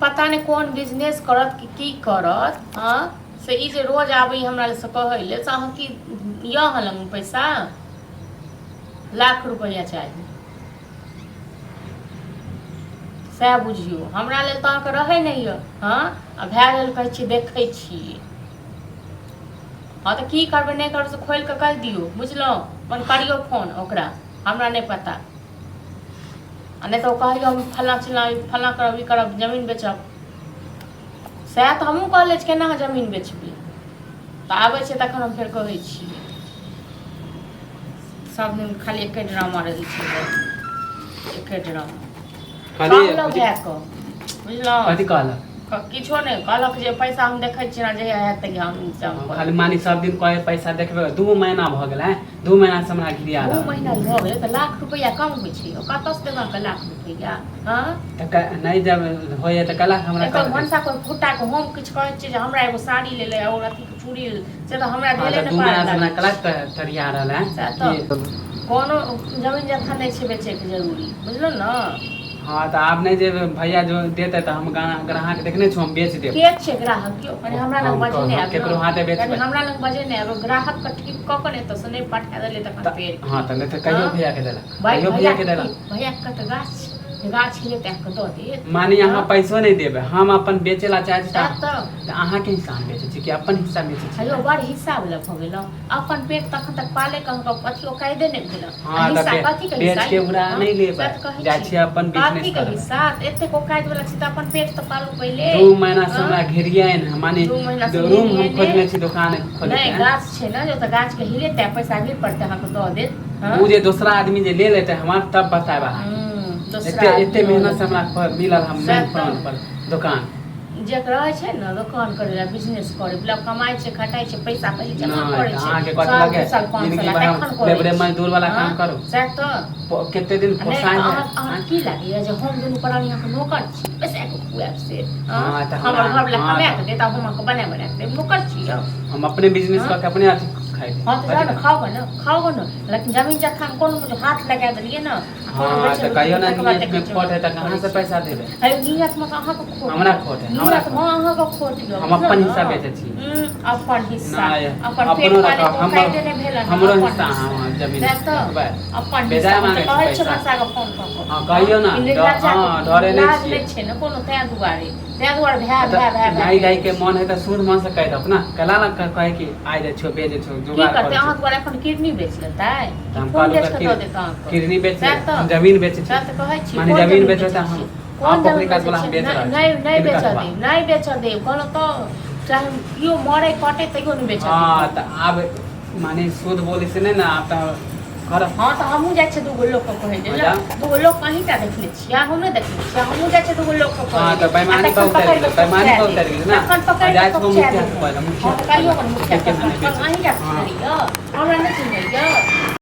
पता नहीं कौन बिजनेस करत कि की करत हाँ से ई जे रोज आबै हमरा से कहै ले से अहाँ की यह लंग पैसा लाख रुपया चाहिए सएह बुझियो हमरा लेल तऽ अहाँके रहै नहि यऽ हाँ आ भाय लेल कहै छी देखै छियै हाँ तऽ की करबै नहीं करबै से खोलि कऽ कहि दियौ बुझलहुँ अपन करियो फोन ओकरा हमरा नहीं पता आ नहीं तो कहियो हम फल्लाँ चिल्लाँ फल्लाँ करब ई करब जमीन बेचब सएह तऽ हमहूँ कहले छी केना जमीन बेचबै तऽ आबै छै तखन हम फेर कहै छियै सब दिन खाली एके ड्रामा रहै छै एके ड्रामा बुझलहुँ कथी कहलक किछो नहीं कहलक जे पैसा हम देखै छियै ना जहिया हैत तहिया हम खाली मानी सब दिन कहे पैसा देखबे 2 महीना भ गेल है 2 महीना से हमरा घिरिया 2 महीना भ गेल तऽ लाख रुपया कम होइ छै कतऽ से देबा के लाख रुपया हां त नहीं जब होय त कला हमरा एकर मनसा कोई फुटा के हम किछ कहै छियै जे हमरा एगो साड़ी ले ले और अथी के चूड़ी से तऽ हमरा देले ने 2 महीना से हमरा कला तरिया रहल है कोनो जमीन जथा नहीं छै बेचे के जरूरी बुझलो ना हाँ तो आप नहीं जे भैया जो देते तो हम ग्राहक देखने छो हम बेच देब के छै ग्राहक क्यों माने हमरा लग बजे नहीं आबे केकरो हाथे बेचबे हमरा लग बजे नहीं आबे ग्राहक के ठीक क के नहीं तो से नहीं पठा देले तखन पेड़ हां त नहीं तो कहियो भैया के देला कहियो भैया के देला भैया के त गाछ ले तक दो दे माने यहाँ पैसो नहीं देबे हम अपन बेचेला चाहे त अहाँ के हिसाब बेचे छी कि अपन हिस्सा बेचे छी अयो बड़ हिसाब ल भ गेल अपन पेट तखन तक पाले कह के पथियो कायदे नहीं भेल हां हिस्सा कथि के बेच के उड़ा नहीं लेबे जा छी अपन बिजनेस कर हिस्सा एते को कायद वाला छी त अपन पेट त पालो पहले 2 महीना से हमरा घेरिया है माने रूम हम खोलने छी दुकान खोलने नहीं गाछ छै ना जो त गाछ के हिले त पैसा गिर पड़ते अहाँ को दो दे उ जे दूसरा आदमी जे ले लेते हमार तब बताबा एते मेहनत से हमरा मिलल हम मेन फ्रंट पर दुकान जेक रहे छै ना दुकान करे बिजनेस करे बला कमाई छै खटाई छै पैसा पहले जमा करे छै अहाँ के कत लगे जिंदगी भर लेबरे मजदूर वाला काम करो से तो केते दिन पोसाय है की लागे जे हम दुनु प्राणी यहाँ नौकर छी पैसा को खुआब से हां त हमर घर वाला कमा के देता हम को बना के नौकर छी हम अपने बिजनेस करके अपने अथी खाई हां तो जाओ खाओ ना लेकिन जमीन जखा कोनो मुझे हाथ लगा दिए ना हां त कहियो ना नियत में खोट है त कहां से पैसा देबे अरे नियत में कहां को खोट हमरा खोट है हमरा अहाँ को खोट लो हम अपन हिस्सा बेचे छी अपन हिस्सा अपन पेट वाले को कायदे नहीं भेल हमरो हिस्सा हां जमीन अपन बेजा मांगे कहै छै भाषा के फोन क हां कहियो ना हां डरे नहीं छै ना कोनो तै दुआरे भाई नहीं जाई के मन है त सूद मन से कह दो ना कला ना कहे कि आइ दे छो बेचे छो जुगाड़ करते अहाँ द्वारा अपन किडनी बेच लेता है हम कौन बेच के दो देता आपको किडनी बेच जमीन बेचे छी त कहै छी माने जमीन बेचे त हम कौन पकड़ी काट वाला हम बेच रहा नहीं बेच दे कहलो तो चाहे कियो मरे कटे तइयो नहीं बेच हां त अब माने सूद बोली से नहीं ना आप घर हां त हमहु जाय छै दुगो लोग को कहे जे दुगो लोग कहीं ता देखले छी या हम नहीं देखले छी हमहु जाय छै दुगो लोग को कहे हां त बेईमानी बहुत उतर गेल बेईमानी बहुत उतर गेल ना जाय तो मुखिया पहले मुखिया कहियो मुखिया के अहीं जा हमरा नहीं चिन्है